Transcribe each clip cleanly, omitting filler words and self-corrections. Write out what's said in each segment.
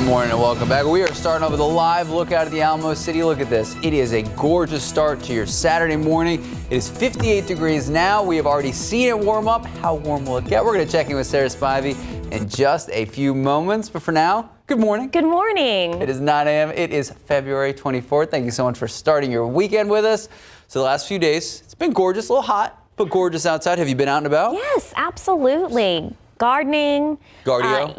Good morning and welcome back. We are starting off with a live look out of the Alamo City. Look at this. It is a gorgeous start to your Saturday morning. It is 58 degrees now. We have already seen it warm up. How warm will it get? We're going to check in with Sarah Spivey in just a few moments. But for now, good morning. Good morning. It is 9 a.m. It is February 24th. Thank you so much for starting your weekend with us. So the last few days, it's been gorgeous, a little hot, but gorgeous outside. Have you been out and about? Yes, absolutely. Gardening. Gardio?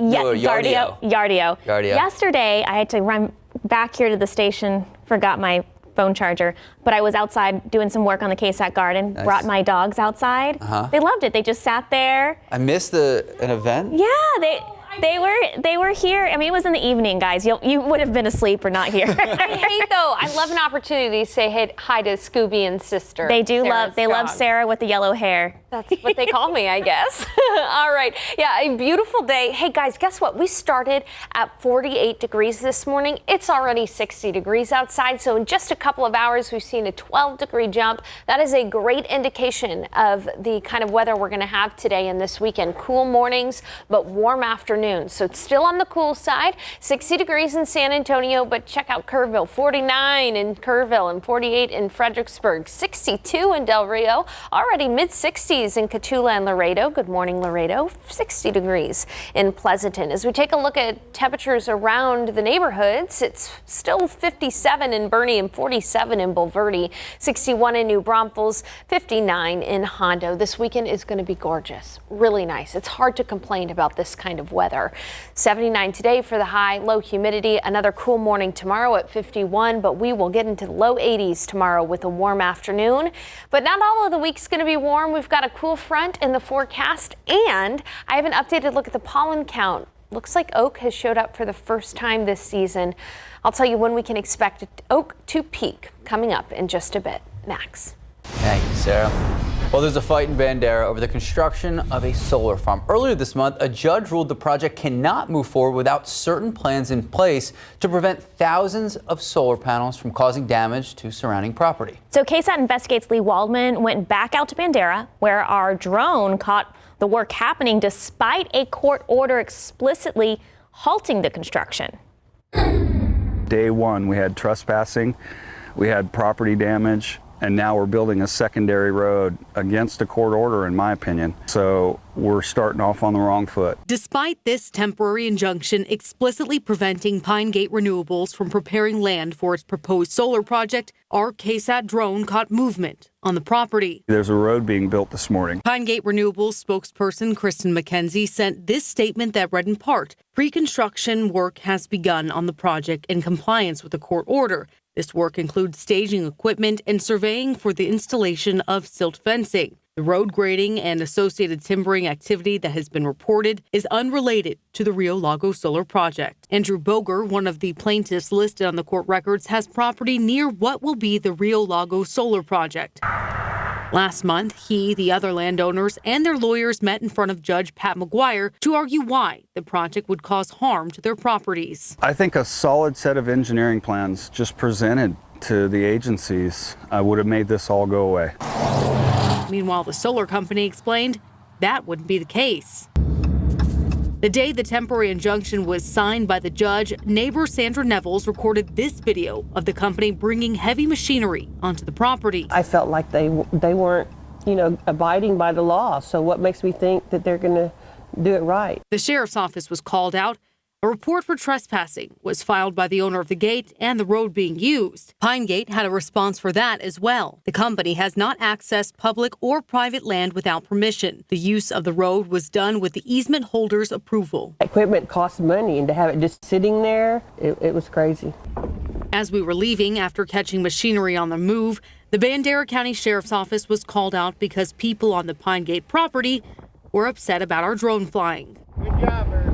Yardio. Yesterday, I had to run back here to the station, forgot my phone charger, but I was outside doing some work on the KSAT garden, Nice. Brought my dogs outside. They loved it. They just sat there. I missed an event? Yeah, they were here. I mean, it was in the evening, guys. You would have been asleep or not here. I hate though. I love an opportunity to say hi to Scooby and sister. They do Sarah's love dog. Sarah with the yellow hair. That's what they call me, I guess. All right. Yeah, a beautiful day. Hey, guys, guess what? We started at 48 degrees this morning. It's already 60 degrees outside. So in just a couple of hours, we've seen a 12-degree jump. That is a great indication of the kind of weather we're going to have today and this weekend. Cool mornings, but warm afternoons. So it's still on the cool side. 60 degrees in San Antonio, but check out Kerrville. 49 in Kerrville and 48 in Fredericksburg. 62 in Del Rio. Already mid-60s in Cotulla and Laredo. Good morning, Laredo. 60 degrees in Pleasanton. As we take a look at temperatures around the neighborhoods, it's still 57 in Bernie and 47 in Bulverde, 61 in New Braunfels, 59 in Hondo. This weekend is going to be gorgeous. Really nice. It's hard to complain about this kind of weather. 79 today for the high, low humidity. Another cool morning tomorrow at 51, but we will get into the low 80s tomorrow with a warm afternoon. But not all of the week's going to be warm. We've got a cool front in the forecast, and I have an updated look at the pollen count. Looks like oak has showed up for the first time this season. I'll tell you when we can expect oak to peak coming up in just a bit. Max. Thank you, Sarah. Well, there's a fight in Bandera over the construction of a solar farm. Earlier this month, a judge ruled the project cannot move forward without certain plans in place to prevent thousands of solar panels from causing damage to surrounding property. So KSAT investigates Lee Waldman went back out to Bandera, where our drone caught the work happening despite a court order explicitly halting the construction. Day one, we had trespassing, we had property damage, and now we're building a secondary road against a court order, in my opinion. So we're starting off on the wrong foot. Despite this temporary injunction explicitly preventing Pine Gate Renewables from preparing land for its proposed solar project, our KSAT drone caught movement on the property. There's a road being built this morning. Pine Gate Renewables spokesperson Kristen McKenzie sent this statement that read in part, pre-construction work has begun on the project in compliance with the court order. This work includes staging equipment and surveying for the installation of silt fencing. The road grading and associated timbering activity that has been reported is unrelated to the Rio Lago solar project. Andrew Boger, one of the plaintiffs listed on the court records, has property near what will be the Rio Lago solar project. Last month, he, the other landowners, and their lawyers met in front of Judge Pat McGuire to argue why the project would cause harm to their properties. I think a solid set of engineering plans just presented to the agencies would have made this all go away. Meanwhile, the solar company explained that wouldn't be the case. The day the temporary injunction was signed by the judge, neighbor Sandra Nevels recorded this video of the company bringing heavy machinery onto the property. I felt like they weren't, abiding by the law. So what makes me think that they're going to do it right? The sheriff's office was called out. A report for trespassing was filed by the owner of the gate and the road being used. Pine Gate had a response for that as well. The company has not accessed public or private land without permission. The use of the road was done with the easement holder's approval. Equipment costs money, and to have it just sitting there, it was crazy. As we were leaving after catching machinery on the move, the Bandera County Sheriff's Office was called out because people on the Pine Gate property were upset about our drone flying. Good job, everybody.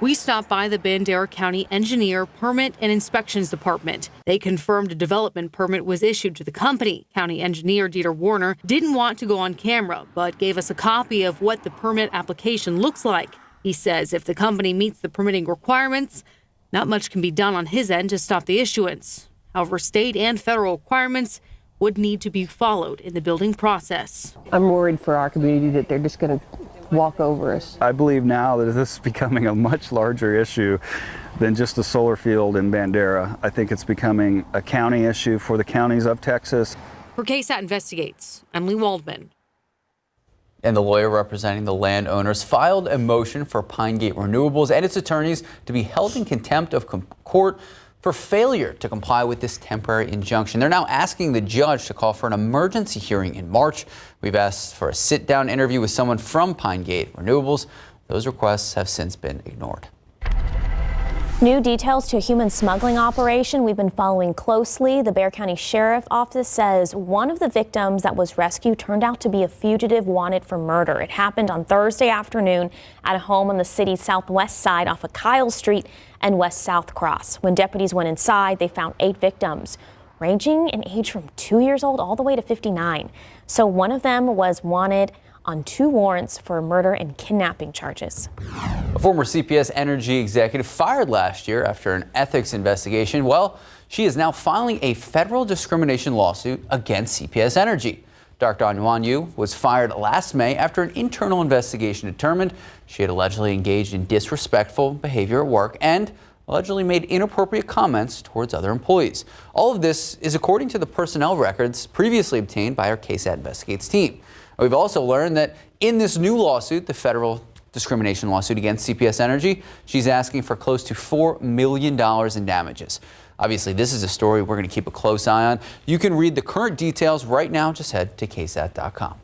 We stopped by the Bandera County Engineer Permit and Inspections Department. They confirmed a development permit was issued to the company. County Engineer Dieter Warner didn't want to go on camera, but gave us a copy of what the permit application looks like. He says if the company meets the permitting requirements, not much can be done on his end to stop the issuance. However, state and federal requirements would need to be followed in the building process. I'm worried for our community that they're just going to walk over us. I believe now that this is becoming a much larger issue than just a solar field in Bandera. I think it's becoming a county issue for the counties of Texas. For KSAT Investigates, Emily Waldman. And the lawyer representing the landowners filed a motion for Pine Gate Renewables and its attorneys to be held in contempt of court for failure to comply with this temporary injunction. They're now asking the judge to call for an emergency hearing in March. We've asked for a sit-down interview with someone from Pine Gate Renewables. Those requests have since been ignored. New details to a human smuggling operation we've been following closely. The Bexar County Sheriff Office says one of the victims that was rescued turned out to be a fugitive wanted for murder. It happened on Thursday afternoon at a home on the city's southwest side off of Kyle Street and West South Cross. When deputies went inside, they found 8 victims, ranging in age from 2 years old all the way to 59. So one of them was wanted on 2 warrants for murder and kidnapping charges. A former CPS Energy executive fired last year after an ethics investigation. Well, she is now filing a federal discrimination lawsuit against CPS Energy. Dr. Yuan Yu was fired last May after an internal investigation determined she had allegedly engaged in disrespectful behavior at work and allegedly made inappropriate comments towards other employees. All of this is according to the personnel records previously obtained by our KSAT Investigates team. We've also learned that in this new lawsuit, the federal discrimination lawsuit against CPS Energy, she's asking for close to $4 million in damages. Obviously, this is a story we're going to keep a close eye on. You can read the current details right now. Just head to KSAT.com.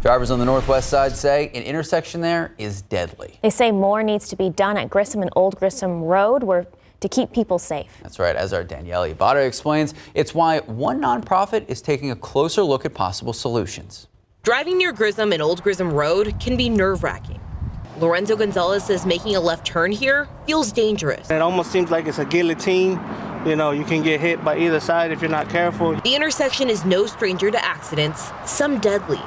Drivers on the northwest side say an intersection there is deadly. They say more needs to be done at Grissom and Old Grissom Road to keep people safe. That's right. As our Danielle Ibarra explains, it's why one nonprofit is taking a closer look at possible solutions. Driving near Grissom and Old Grissom Road can be nerve-wracking. Lorenzo Gonzalez says making a left turn here feels dangerous. It almost seems like it's a guillotine. You know, you can get hit by either side if you're not careful. The intersection is no stranger to accidents, some deadly.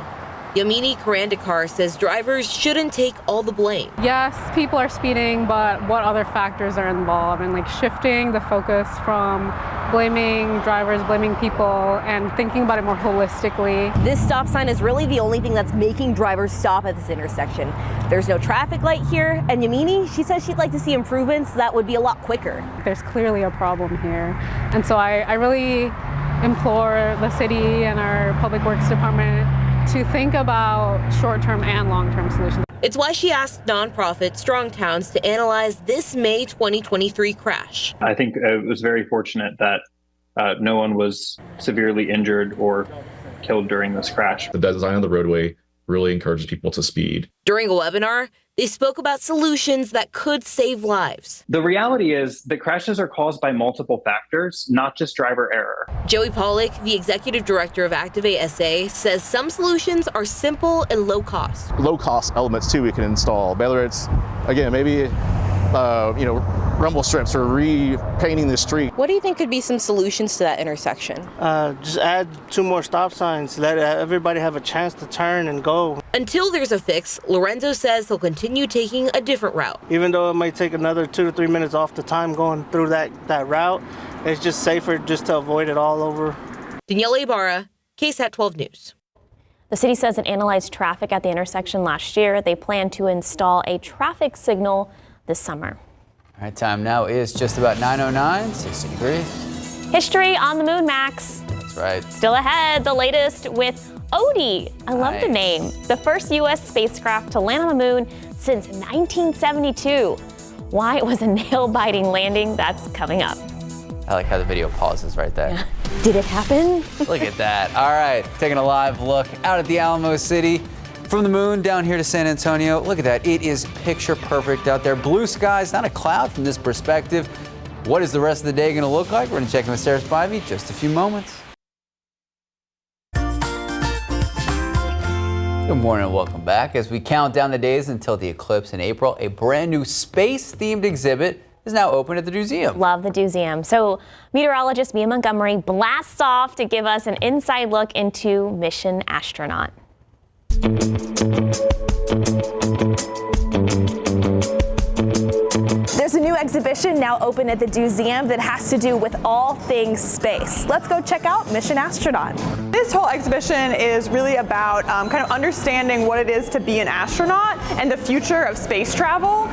Yamini Karandikar says drivers shouldn't take all the blame. Yes, people are speeding, but what other factors are involved? And like shifting the focus from blaming drivers, blaming people, and thinking about it more holistically. This stop sign is really the only thing that's making drivers stop at this intersection. There's no traffic light here, and Yamini, she says she'd like to see improvements that would be a lot quicker. There's clearly a problem here. And so I really implore the city and our public works department to think about short-term and long-term solutions. It's why she asked nonprofit Strong Towns to analyze this May 2023 crash. I think it was very fortunate that no one was severely injured or killed during this crash. The design of the roadway really encourages people to speed. During a webinar, they spoke about solutions that could save lives. The reality is that crashes are caused by multiple factors, not just driver error. Joey Pollock, the executive director of Activate SA, says some solutions are simple and low cost. Low cost elements too we can install, whether it's, again, maybe rumble strips or repainting the street. What do you think could be some solutions to that intersection? Just add 2 more stop signs, let everybody have a chance to turn and go. Until there's a fix, Lorenzo says he'll continue taking a different route. Even though it might take another 2 to 3 minutes off the time going through that route, it's just safer just to avoid it all over. Danielle Ibarra, KSAT 12 News. The city says it analyzed traffic at the intersection last year. They plan to install a traffic signal this summer. All right, time now is just about 9:09, 60 degrees. History on the moon, Max. That's right. Still ahead, the latest with Odie. I love the name. The first U.S. spacecraft to land on the moon since 1972. Why it was a nail-biting landing, that's coming up. I like how the video pauses right there. Yeah. Did it happen? Look at that. All right, taking a live look out at the Alamo City. From the moon down here to San Antonio, look at that. It is picture perfect out there. Blue skies, not a cloud from this perspective. What is the rest of the day going to look like? We're going to check in with Sarah Spivey just a few moments. Good morning and welcome back. As we count down the days until the eclipse in April, a brand new space-themed exhibit is now open at the Museum. Love the Museum. So meteorologist Mia Montgomery blasts off to give us an inside look into Mission Astronaut. There's a new exhibition now open at the museum that has to do with all things space. Let's go check out Mission Astronaut. This whole exhibition is really about kind of understanding what it is to be an astronaut and the future of space travel.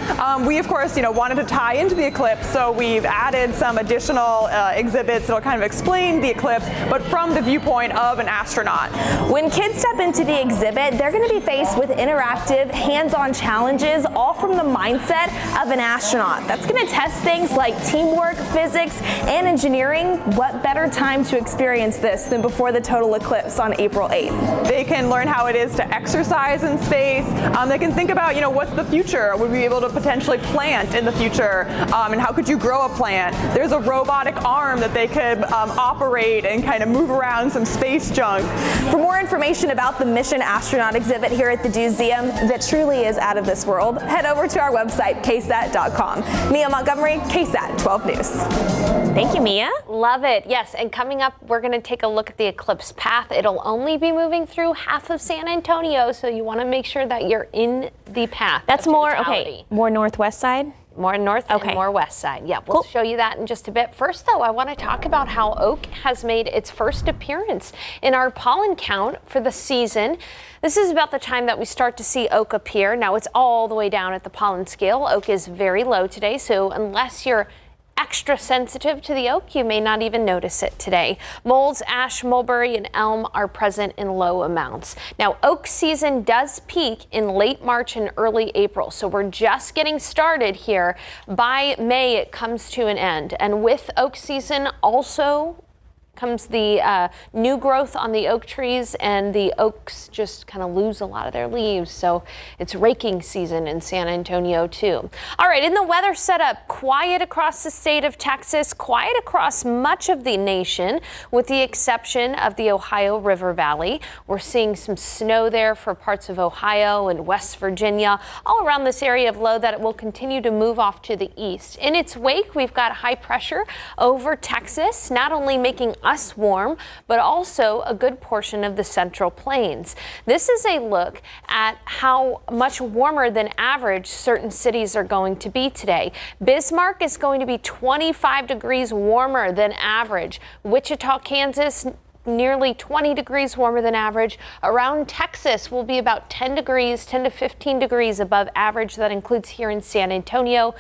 We, of course, wanted to tie into the eclipse, so we've added some additional exhibits that will kind of explain the eclipse, but from the viewpoint of an astronaut. When kids step into the exhibit, they're going to be faced with interactive, hands-on challenges, all from the mindset of an astronaut. That's going to test things like teamwork, physics, and engineering. What better time to experience this than before the total eclipse on April 8th? They can learn how it is to exercise in space. They can think about, what's the future? Would we be able to potentially plant in the future? And how could you grow a plant? There's a robotic arm that they could operate and kind of move around some space junk. For more information about the Mission Astronaut exhibit here at the museum that truly is out of this world, head over to our website, KSAT.com. Mia Montgomery, KSAT 12 News. Thank you, Mia. Love it. Yes, and coming up, we're going to take a look at the eclipse path. It'll only be moving through half of San Antonio, so you want to make sure that you're in the path. That's more, okay, more northwest side? More north and more west side. Yeah, we'll show you that in just a bit. First, though, I want to talk about how oak has made its first appearance in our pollen count for the season. This is about the time that we start to see oak appear. Now, it's all the way down at the pollen scale. Oak is very low today, so unless you're extra sensitive to the oak, you may not even notice it today. Molds, ash, mulberry, and elm are present in low amounts. Now, oak season does peak in late March and early April, so we're just getting started here. By May, it comes to an end. And with oak season also comes the new growth on the oak trees, and the oaks just kind of lose a lot of their leaves. So it's raking season in San Antonio too. All right, in the weather setup, quiet across the state of Texas, quiet across much of the nation, with the exception of the Ohio River Valley. We're seeing some snow there for parts of Ohio and West Virginia, all around this area of low that it will continue to move off to the east. In its wake, we've got high pressure over Texas, not only making us warm, but also a good portion of the Central Plains. This is a look at how much warmer than average certain cities are going to be today. Bismarck is going to be 25 degrees warmer than average. Wichita, Kansas, nearly 20 degrees warmer than average. Around Texas will be about 10 to 15 degrees above average. That includes here in San Antonio.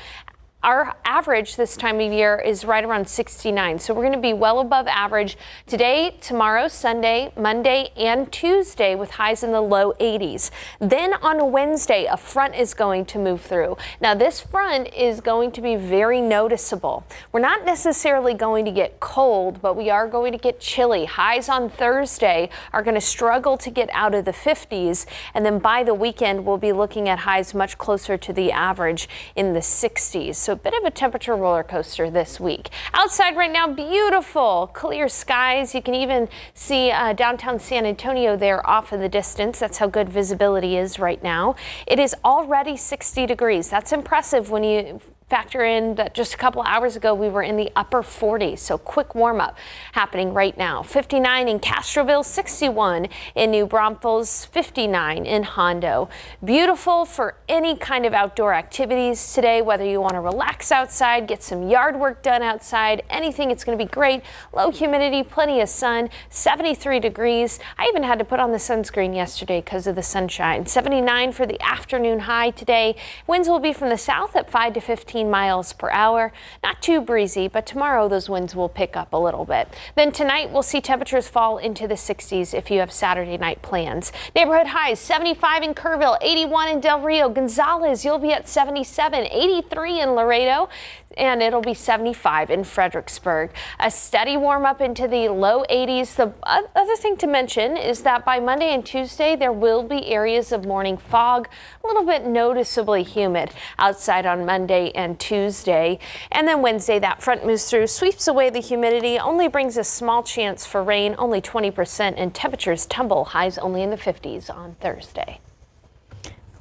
Our average this time of year is right around 69, so we're going to be well above average today, tomorrow, Sunday, Monday, and Tuesday with highs in the low 80s. Then on Wednesday, a front is going to move through. Now, this front is going to be very noticeable. We're not necessarily going to get cold, but we are going to get chilly. Highs on Thursday are going to struggle to get out of the 50s, and then by the weekend, we'll be looking at highs much closer to the average in the 60s. So a bit of a temperature roller coaster this week. Outside right now, beautiful, clear skies. You can even see downtown San Antonio there off in the distance. That's how good visibility is right now. It is already 60 degrees. That's impressive when you factor in that just a couple hours ago we were in the upper 40s, so quick warm up happening right now. 59 in Castroville, 61 in New Braunfels, 59 in Hondo. Beautiful for any kind of outdoor activities today, whether you want to relax outside, get some yard work done outside, anything, it's going to be great. Low humidity, plenty of sun, 73 degrees. I even had to put on the sunscreen yesterday because of the sunshine. 79 for the afternoon high today. Winds will be from the south at 5 to 15 miles per hour. Not too breezy, but tomorrow those winds will pick up a little bit. Then tonight we'll see temperatures fall into the 60s if you have Saturday night plans. Neighborhood highs, 75 in Kerrville, 81 in Del Rio. Gonzales, you'll be at 77, 83 in Laredo, and it'll be 75 in Fredericksburg. A steady warm up into the low 80s. The other thing to mention is that by Monday and Tuesday, there will be areas of morning fog, a little bit noticeably humid outside on Monday and Tuesday. And then Wednesday, that front moves through, sweeps away the humidity, only brings a small chance for rain, only 20%, and temperatures tumble, highs only in the 50s on Thursday.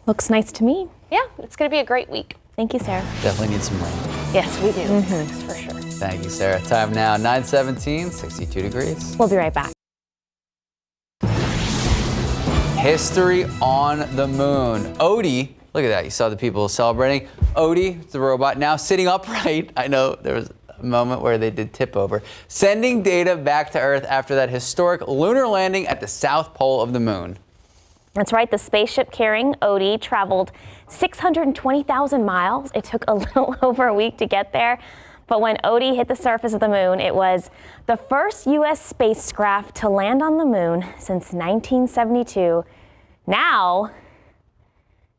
Looks nice to me. Yeah, it's going to be a great week. Thank you, Sarah. Definitely need some rain. Yes, we do. For sure. Thank you, Sarah. Time now, 9:17, 62 degrees. We'll be right back. History on the moon. Odie, look at that. You saw the people celebrating. Odie, the robot, now sitting upright. I know there was a moment where they did tip over. Sending data back to Earth after that historic lunar landing at the South Pole of the moon. That's right. The spaceship carrying Odie traveled 620,000 miles. It took a little over a week to get there. But when Odie hit the surface of the moon, it was the first U.S. spacecraft to land on the moon since 1972. Now,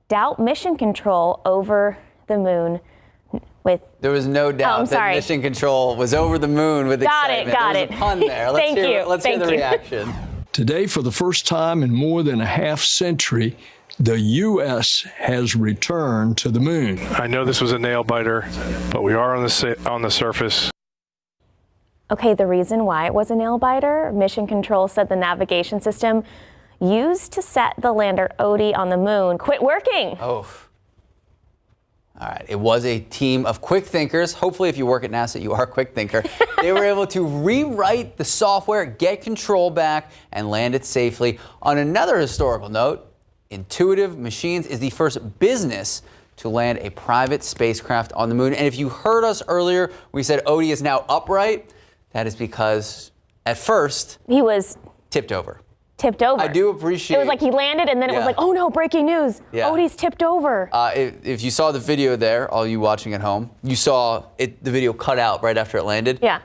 doubt mission control over the moon with... There was no doubt that mission control was over the moon with excitement. Got it. There was a pun there. Thank you. Let's hear the reaction. Today, for the first time in more than a half century, the U.S. has returned to the moon. I know this was a nail biter, but we are on the surface. Okay, the reason why it was a nail biter, Mission Control said the navigation system used to set the lander Odie on the moon quit working. Oh. All right, it was a team of quick thinkers. Hopefully, if you work at NASA, you are a quick thinker. They were able to rewrite the software, get control back, and land it safely. On another historical note, Intuitive Machines is the first business to land a private spacecraft on the moon. And if you heard us earlier, we said Odie is now upright. That is because at first he was tipped over. I do appreciate it. Was like he landed and then it was like, oh no, breaking news. Yeah. Odie's tipped over. If you saw the video there, all you watching at home, you saw the video cut out right after it landed. Yeah.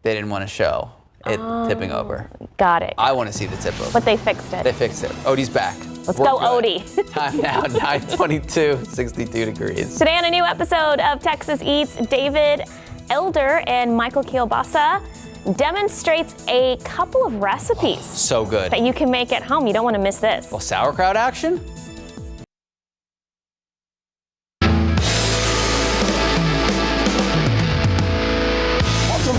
They didn't want to show it tipping over. Got it. I want to see the tip over. But they fixed it. They fixed it. Odie's back. Let's go, Odie. Time now, 9:22, 62 degrees. Today on a new episode of Texas Eats, David Elder and Michael Kielbasa demonstrates a couple of recipes. So good. That you can make at home. You don't want to miss this. Well, sauerkraut action?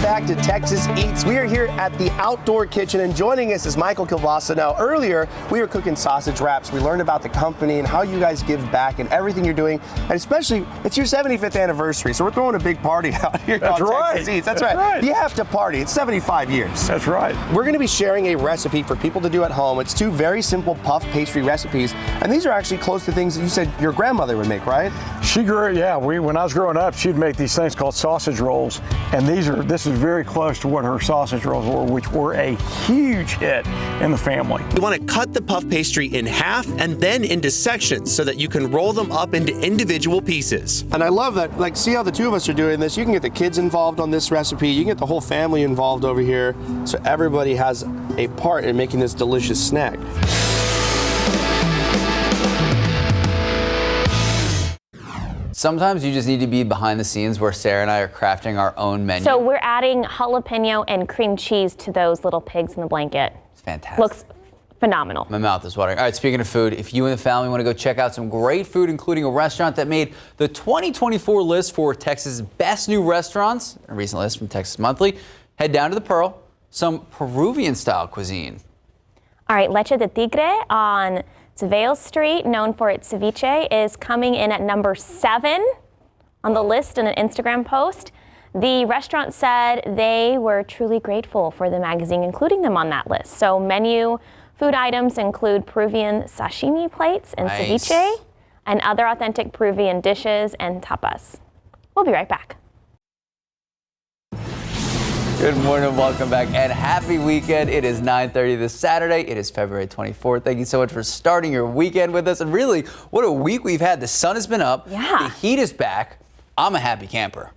Back to Texas Eats. We are here at the Outdoor Kitchen, and joining us is Michael Kielbasa. Now, earlier we were cooking sausage wraps. We learned about the company and how you guys give back and everything you're doing, and especially it's your 75th anniversary, so we're throwing a big party out here on Texas Eats. That's right. You have to party. It's 75 years. That's right. We're going to be sharing a recipe for people to do at home. It's two very simple puff pastry recipes, and these are actually close to things that you said your grandmother would make, right? She grew, yeah. When I was growing up, she'd make these things called sausage rolls, and this is very close to what her sausage rolls were, which were a huge hit in the family. You want to cut the puff pastry in half and then into sections so that you can roll them up into individual pieces. And I love that, like, see how the two of us are doing this? You can get the kids involved on this recipe, you can get the whole family involved over here, so everybody has a part in making this delicious snack. Sometimes you just need to be behind the scenes where Sarah and I are crafting our own menu. So we're adding jalapeno and cream cheese to those little pigs in the blanket. It's fantastic. Looks phenomenal. My mouth is watering. All right, speaking of food, if you and the family want to go check out some great food, including a restaurant that made the 2024 list for Texas' best new restaurants, a recent list from Texas Monthly, head down to the Pearl, some Peruvian-style cuisine. All right, Leche de Tigre on Seville Street, known for its ceviche, is coming in at number 7 on the list in an Instagram post. The restaurant said they were truly grateful for the magazine including them on that list. So menu food items include Peruvian sashimi plates and ceviche and other authentic Peruvian dishes and tapas. We'll be right back. Good morning, welcome back, and happy weekend. It is 9:30 this Saturday. It is February 24th. Thank you so much for starting your weekend with us. And really, what a week we've had. The sun has been up. Yeah. The heat is back. I'm a happy camper.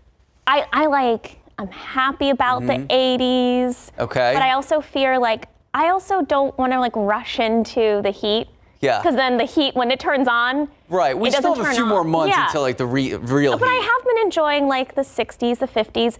I'm happy about the 80s. Okay. But I also fear, I also don't want to, rush into the heat. Yeah. Because then the heat, when it turns on, right. We still have a few more months until the real But heat. I have been enjoying the 60s, the 50s.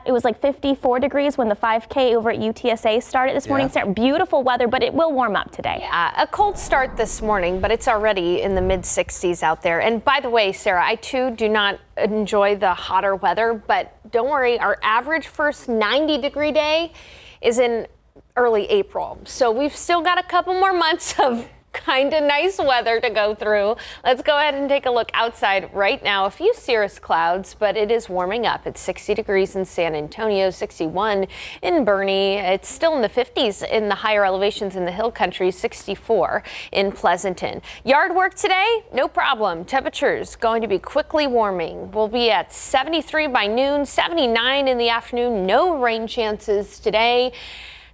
It was 54 degrees when the 5K over at UTSA started this morning. So beautiful weather, but it will warm up today. Yeah, a cold start this morning, but it's already in the mid 60s out there. And by the way, Sarah, I too do not enjoy the hotter weather, but don't worry, our average first 90-degree day is in early April. So we've still got a couple more months of kind of nice weather to go through. Let's go ahead and take a look outside right now. A few cirrus clouds, but it is warming up. It's 60 degrees in San Antonio, 61 in Boerne. It's still in the 50s in the higher elevations in the hill country, 64 in Pleasanton. Yard work today, no problem. Temperatures going to be quickly warming. We'll be at 73 by noon, 79 in the afternoon. No rain chances today.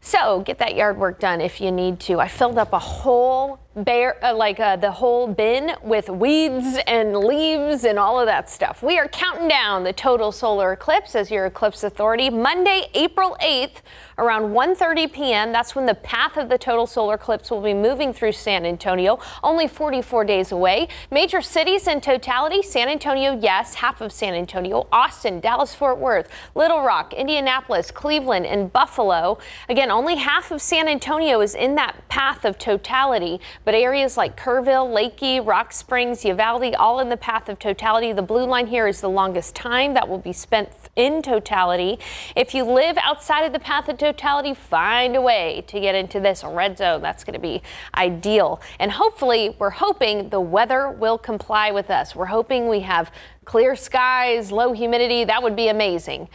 So get that yard work done if you need to. I filled up a whole the whole bin with weeds and leaves and all of that stuff. We are counting down the total solar eclipse as your eclipse authority. Monday, April 8th, around 1:30 p.m. That's when the path of the total solar eclipse will be moving through San Antonio, only 44 days away. Major cities in totality: San Antonio, yes, half of San Antonio, Austin, Dallas-Fort Worth, Little Rock, Indianapolis, Cleveland, and Buffalo. Again, only half of San Antonio is in that path of totality, but areas like Kerrville, Lakey, Rock Springs, Uvalde, all in the path of totality. The blue line here is the longest time that will be spent in totality. If you live outside of the path of totality, find a way to get into this red zone. That's going to be ideal. And hopefully, we're hoping the weather will comply with us. We're hoping we have clear skies, low humidity. That would be amazing.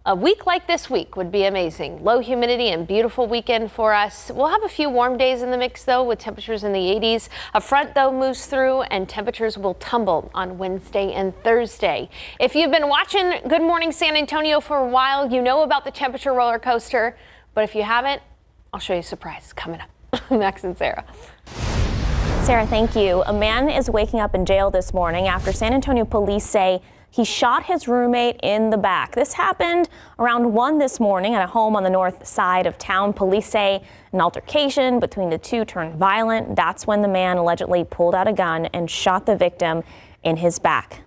A week like this week would be amazing. Low humidity and beautiful weekend for us. We'll have a few warm days in the mix, though, with temperatures in the 80s. A front, though, moves through and temperatures will tumble on Wednesday and Thursday. If you've been watching Good Morning San Antonio for a while, you know about the temperature roller coaster. But if you haven't, I'll show you a surprise coming up. Max and Sarah. Sarah, thank you. A man is waking up in jail this morning after San Antonio police say he shot his roommate in the back. This happened around 1 this morning at a home on the north side of town. Police say an altercation between the two turned violent. That's when the man allegedly pulled out a gun and shot the victim in his back.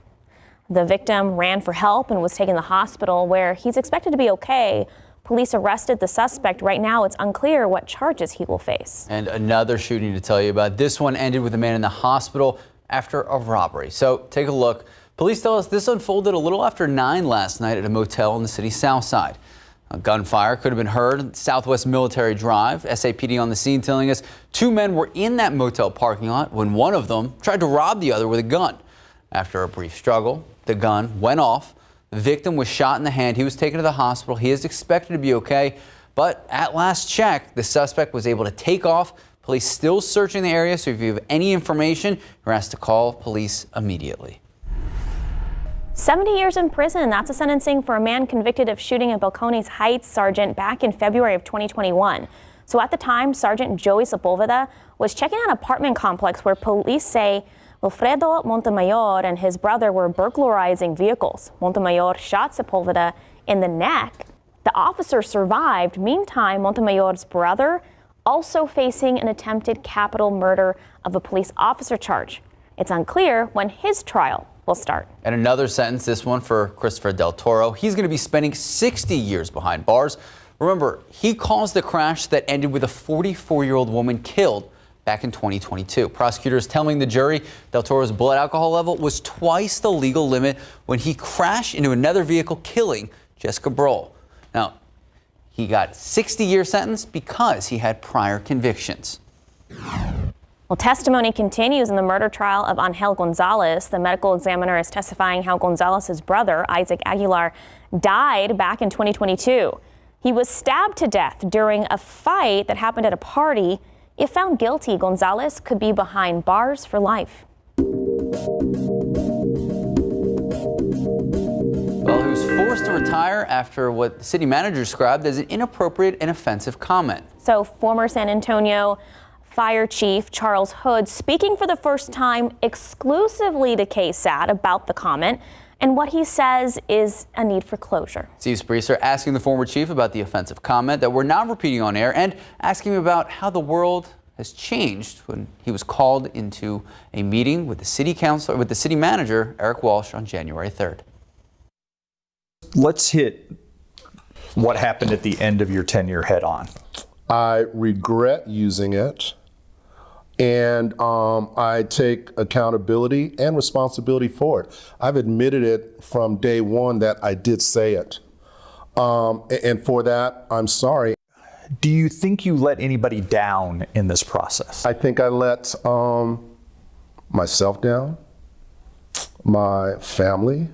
The victim ran for help and was taken to the hospital, where he's expected to be okay. Police arrested the suspect. Right now, it's unclear what charges he will face. And another shooting to tell you about. This one ended with a man in the hospital after a robbery. So take a look. Police tell us this unfolded a little after 9 last night at a motel in the city's south side. A gunfire could have been heard at Southwest Military Drive. SAPD on the scene telling us 2 men were in that motel parking lot when one of them tried to rob the other with a gun. After a brief struggle, the gun went off. The victim was shot in the hand. He was taken to the hospital. He is expected to be okay, but at last check, the suspect was able to take off. Police still searching the area, so if you have any information, you're asked to call police immediately. 70 years in prison. That's a sentencing for a man convicted of shooting a Balcones Heights sergeant back in February of 2021. So at the time, Sergeant Joey Sepulveda was checking out an apartment complex where police say Wilfredo Montemayor and his brother were burglarizing vehicles. Montemayor shot Sepulveda in the neck. The officer survived. Meantime, Montemayor's brother also facing an attempted capital murder of a police officer charge. It's unclear when his trial will start. And another sentence, this one for Christopher Del Toro. He's going to be spending 60 years behind bars. Remember, he caused the crash that ended with a 44-year-old woman killed back in 2022. Prosecutors telling the jury Del Toro's blood alcohol level was twice the legal limit when he crashed into another vehicle, killing Jessica Brohl. Now, he got a 60-year sentence because he had prior convictions. Well, testimony continues in the murder trial of Angel Gonzalez. The medical examiner is testifying how Gonzalez's brother, Isaac Aguilar, died back in 2022. He was stabbed to death during a fight that happened at a party. If found guilty, Gonzalez could be behind bars for life. Well, he was forced to retire after what the city manager described as an inappropriate and offensive comment. So former San Antonio Fire Chief Charles Hood speaking for the first time exclusively to KSAT about the comment and what he says is a need for closure. Steve Spreeser asking the former chief about the offensive comment that we're not repeating on air and asking him about how the world has changed when he was called into a meeting with the city council, with the city manager, Eric Walsh, on January 3rd. Let's hit what happened at the end of your tenure head on. I regret using it. And I take accountability and responsibility for it. I've admitted it from day one that I did say it. And for that, I'm sorry. Do you think you let anybody down in this process? I think I let myself down, my family,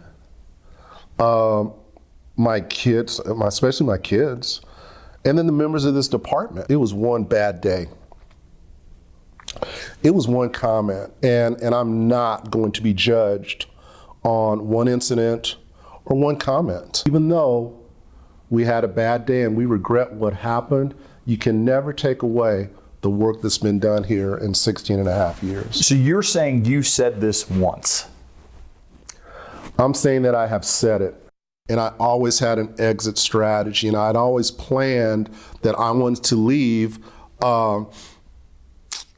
my kids, especially my kids, and then the members of this department. It was one bad day. It was one comment, and I'm not going to be judged on one incident or one comment. Even though we had a bad day and we regret what happened, you can never take away the work that's been done here in 16 and a half years. So you're saying you said this once? I'm saying that I have said it. And I always had an exit strategy, and I'd always planned that I wanted to leave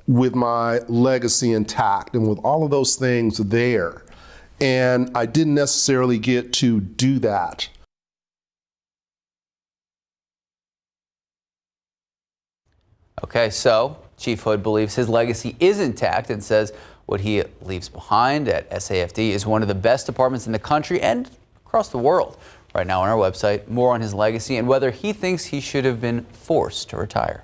with my legacy intact and with all of those things there. And I didn't necessarily get to do that. Okay, so Chief Hood believes his legacy is intact and says what he leaves behind at SAFD is one of the best departments in the country and across the world. Right now on our website, more on his legacy and whether he thinks he should have been forced to retire.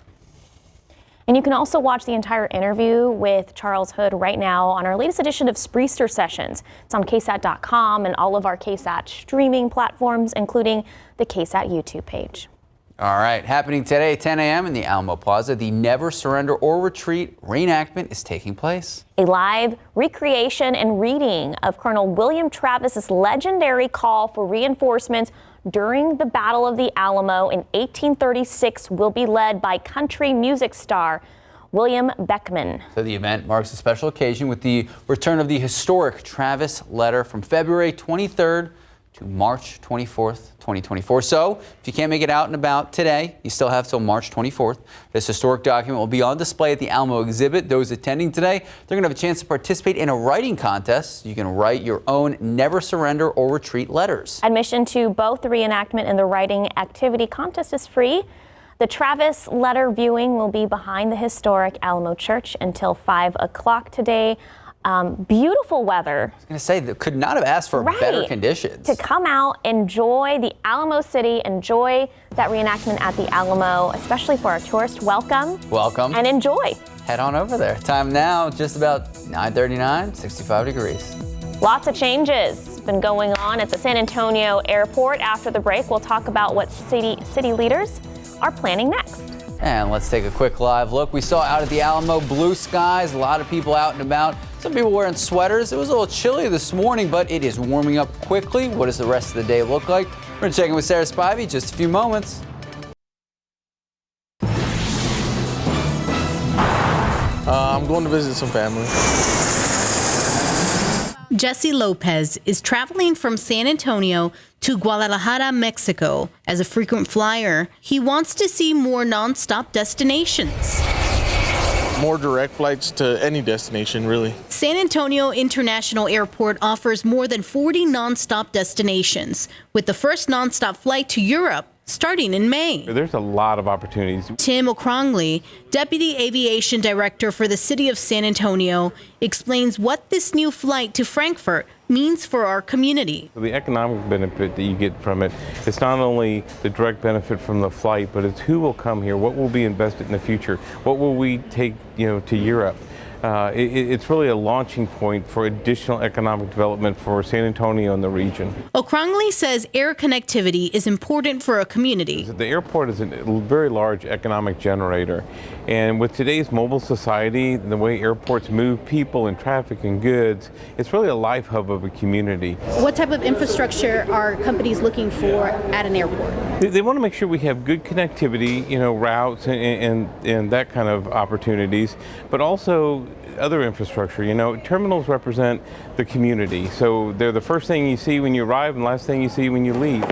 And you can also watch the entire interview with Charles Hood right now on our latest edition of Spreester Sessions. It's on KSAT.com and all of our KSAT streaming platforms, including the KSAT YouTube page. All right, happening today, 10 a.m. in the Alamo Plaza, the Never Surrender or Retreat reenactment is taking place. A live recreation and reading of Colonel William Travis's legendary call for reinforcements during the Battle of the Alamo in 1836 will be led by country music star William Beckman. So the event marks a special occasion with the return of the historic Travis letter from February 23rd to March 24th, 2024. So if you can't make it out and about today, you still have till March 24th. This historic document will be on display at the Alamo exhibit. Those attending today, they're going to have a chance to participate in a writing contest. You can write your own Never Surrender or Retreat letters. Admission to both the reenactment and the writing activity contest is free. The Travis letter viewing will be behind the historic Alamo Church until 5 o'clock today. Beautiful weather. I was going to say, they could not have asked for better conditions. To come out, enjoy the Alamo City, enjoy that reenactment at the Alamo, especially for our tourists. Welcome. Welcome. And enjoy. Head on over there. Time now, just about 9:39, 65 degrees. Lots of changes been going on at the San Antonio airport. After the break, we'll talk about what city leaders are planning next. And let's take a quick live look. We saw out at the Alamo blue skies, a lot of people out and about. Some people wearing sweaters. It was a little chilly this morning, but it is warming up quickly. What does the rest of the day look like? We're going to check in with Sarah Spivey in just a few moments. I'm going to visit some family. Jesse Lopez is traveling from San Antonio to Guadalajara, Mexico. As a frequent flyer, he wants to see more nonstop destinations. More direct flights to any destination, really. San Antonio International Airport offers more than 40 nonstop destinations, with the first nonstop flight to Europe starting in May. There's a lot of opportunities. Tim O'Crongley, Deputy Aviation Director for the City of San Antonio, explains what this new flight to Frankfurt means for our community. The economic benefit that you get from it, it's not only the direct benefit from the flight, but it's who will come here, what will be invested in the future, what will we take, to Europe. It's really a launching point for additional economic development for San Antonio and the region. O'Crongley says air connectivity is important for a community. The airport is a very large economic generator. And with today's mobile society, the way airports move people and traffic and goods, it's really a life hub of a community. What type of infrastructure are companies looking for at an airport? They want to make sure we have good connectivity, routes and that kind of opportunities, but also other infrastructure. Terminals represent the community, so they're the first thing you see when you arrive and last thing you see when you leave.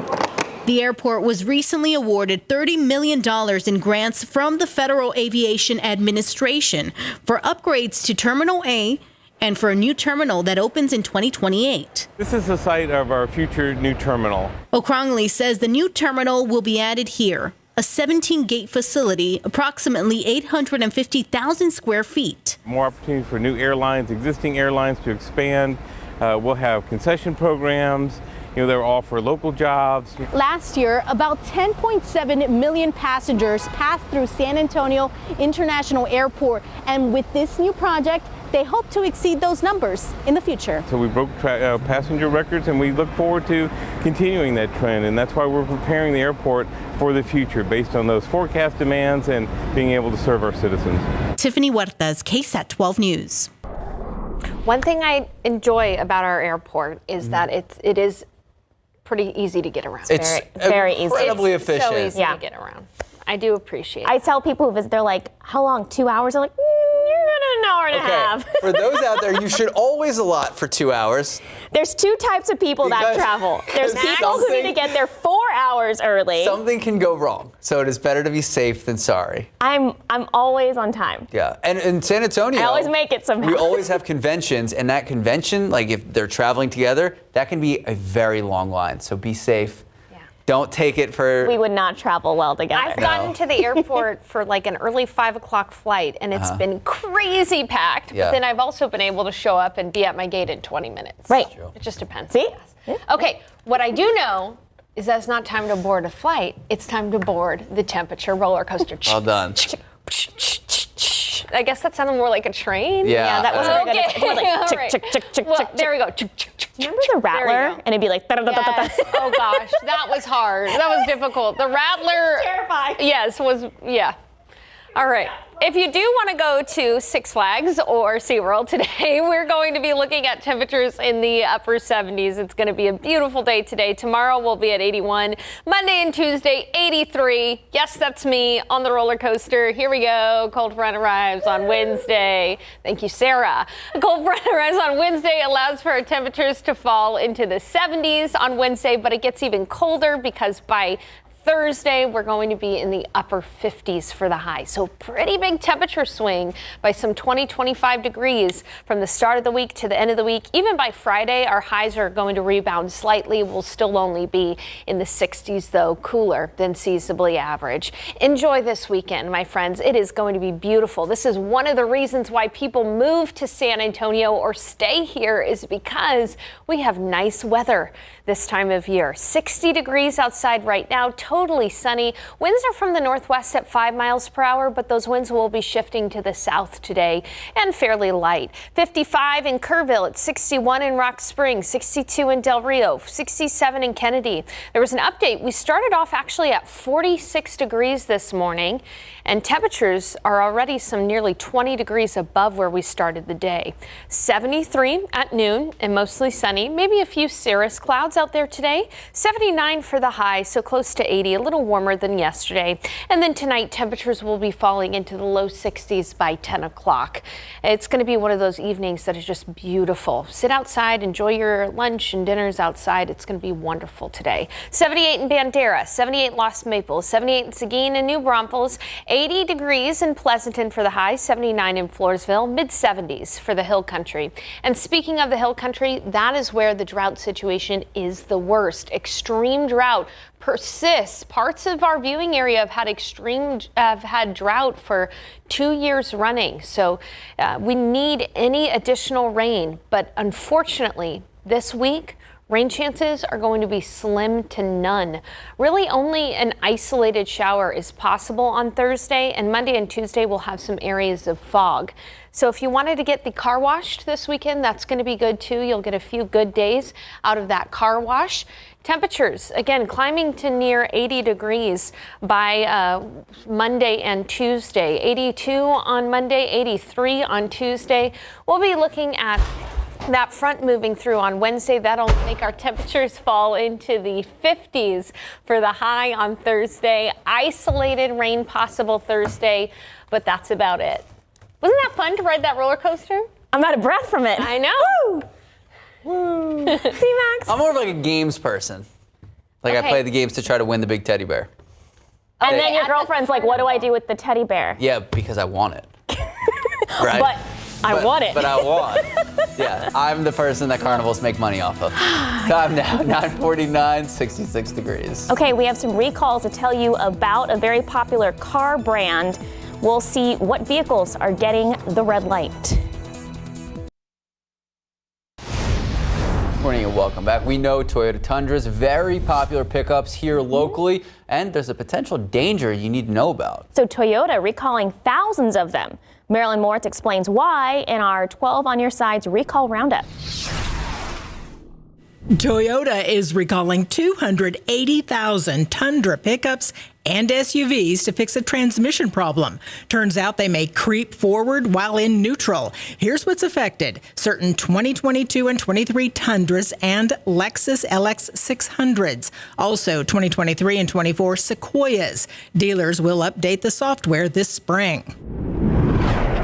The airport was recently awarded $30 million in grants from the Federal Aviation Administration for upgrades to Terminal A and for a new terminal that opens in 2028. This is the site of our future new terminal. O'Crongley says the new terminal will be added here, a 17-gate facility, approximately 850,000 square feet. More opportunity for new airlines, existing airlines to expand, We'll have concession programs. They're all for local jobs. Last year, about 10.7 million passengers passed through San Antonio International Airport. And with this new project, they hope to exceed those numbers in the future. So we broke passenger records, and we look forward to continuing that trend. And that's why we're preparing the airport for the future based on those forecast demands and being able to serve our citizens. Tiffany Huertas, KSAT 12 News. One thing I enjoy about our airport is that it is pretty easy to get around. It's very easy. Incredibly It's efficient. so easy to get around. I do appreciate it. I tell people who visit, they're like, how long? 2 hours? I'm like, you're gonna an hour and a half. For those out there, you should always allot for 2 hours. There's two types of people that travel. There's people who need to get there 4 hours early. Something can go wrong, so it is better to be safe than sorry. I'm always on time. Yeah, and in San Antonio, I always make it somehow. We always have conventions, and that convention, like if they're traveling together, that can be a very long line. So be safe. Don't take it for... We would not travel well together. I've gotten to the airport for like an early 5 o'clock flight, and it's been crazy packed. Yeah. But then I've also been able to show up and be at my gate in 20 minutes. Right. It just depends. See? Okay, what I do know is that it's not time to board a flight. It's time to board the temperature roller coaster. Well done. I guess that sounded more like a train. Yeah, that wasn't very good. It was like All chick, right. chick, chick, chick, Well, chick, there we go. Remember the Rattler? And it'd be like, Yes. Oh gosh, that was hard. That was difficult. The Rattler. Terrifying. Yes, yeah. All right. If you do want to go to Six Flags or SeaWorld today, we're going to be looking at temperatures in the upper 70s. It's going to be a beautiful day today. Tomorrow we'll be at 81. Monday and Tuesday, 83. Yes, that's me on the roller coaster. Here we go. Cold front arrives on Wednesday. Thank you, Sarah. A cold front arrives on Wednesday, allows for our temperatures to fall into the 70s on Wednesday, but it gets even colder because by Thursday, we're going to be in the upper 50s for the high. So pretty big temperature swing by some 20-25 degrees from the start of the week to the end of the week. Even by Friday, our highs are going to rebound slightly. We'll still only be in the 60s, though, cooler than seasonably average. Enjoy this weekend, my friends. It is going to be beautiful. This is one of the reasons why people move to San Antonio or stay here is because we have nice weather this time of year. 60 degrees outside right now. Totally sunny. Winds are from the northwest at 5 miles per hour, but those winds will be shifting to the south today and fairly light. 55 in Kerrville, at 61 in Rock Springs, 62 in Del Rio, 67 in Kennedy. There was an update. We started off actually at 46 degrees this morning, and temperatures are already some nearly 20 degrees above where we started the day. 73 at noon and mostly sunny. Maybe a few cirrus clouds out there today. 79 for the high, so close to 80, a little warmer than yesterday. And then tonight, temperatures will be falling into the low 60s by 10 o'clock. It's going to be one of those evenings that is just beautiful. Sit outside, enjoy your lunch and dinners outside. It's going to be wonderful today. 78 in Bandera, 78 Lost Maples, 78 in Seguin and New Braunfels, 80 degrees in Pleasanton for the high, 79 in Floresville, mid-70s for the Hill Country. And speaking of the Hill Country, that is where the drought situation is the worst. Extreme drought persists. Parts of our viewing area have had drought for 2 years running. So we need any additional rain. But unfortunately, this week, rain chances are going to be slim to none. Really only an isolated shower is possible on Thursday, and Monday and Tuesday we'll have some areas of fog. So if you wanted to get the car washed this weekend, that's going to be good too. You'll get a few good days out of that car wash. Temperatures, again, climbing to near 80 degrees by Monday and Tuesday. 82 on Monday, 83 on Tuesday. We'll be looking at that front moving through on Wednesday. That'll make our temperatures fall into the 50s for the high on Thursday. Isolated rain possible Thursday, but that's about it. Wasn't that fun to ride that roller coaster? I'm out of breath from it. I know. Woo! Woo. See, Max? I'm more of like a games person. Like I play the games to try to win the big teddy bear. And then your girlfriend's like, what do I do with the teddy bear? Yeah, because I want it. Right? But I want it. But I want. Yeah, I'm the person that carnivals make money off of. Time now, 9:49, 66 degrees. Okay, we have some recalls to tell you about a very popular car brand. We'll see what vehicles are getting the red light. welcome back. We know Toyota Tundras, very popular pickups here locally, and there's a potential danger you need to know about. So Toyota recalling thousands of them. Marilyn Moritz explains why in our 12 on Your Side's Recall Roundup. Toyota is recalling 280,000 Tundra pickups and SUVs to fix a transmission problem. Turns out they may creep forward while in neutral. Here's what's affected: certain 2022 and 23 Tundras and Lexus LX 600s. Also 2023 and 24 Sequoias. Dealers will update the software this spring.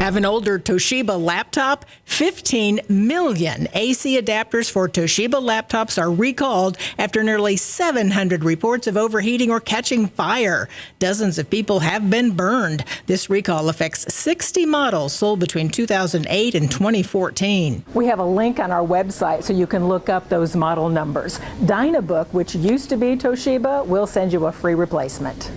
Have an older Toshiba laptop? 15 million AC adapters for Toshiba laptops are recalled after nearly 700 reports of overheating or catching fire. Dozens of people have been burned. This recall affects 60 models sold between 2008 and 2014. We have a link on our website so you can look up those model numbers. Dynabook, which used to be Toshiba, will send you a free replacement.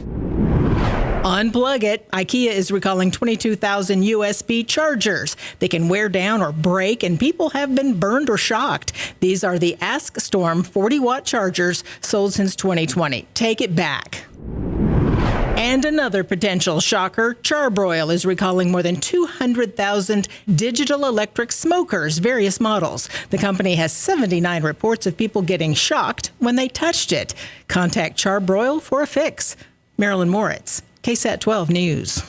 Unplug it. IKEA is recalling 22,000 USB chargers. They can wear down or break, and people have been burned or shocked. These are the Ask Storm 40-watt chargers sold since 2020. Take it back. And another potential shocker, Charbroil is recalling more than 200,000 digital electric smokers, various models. The company has 79 reports of people getting shocked when they touched it. Contact Charbroil for a fix. Marilyn Moritz, KSAT 12 News.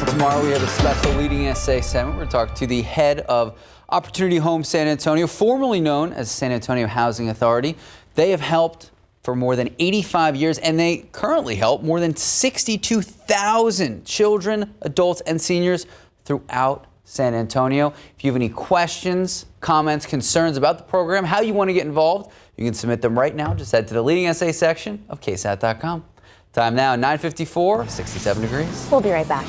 Tomorrow we have a special Leading SA segment. We're going to talk to the head of Opportunity Homes San Antonio, formerly known as San Antonio Housing Authority. They have helped for more than 85 years, and they currently help more than 62,000 children, adults, and seniors throughout San Antonio. If you have any questions, comments, concerns about the program, how you want to get involved, you can submit them right now. Just head to the Leading SA section of KSAT.com. Time now, 9:54, 67 degrees. We'll be right back.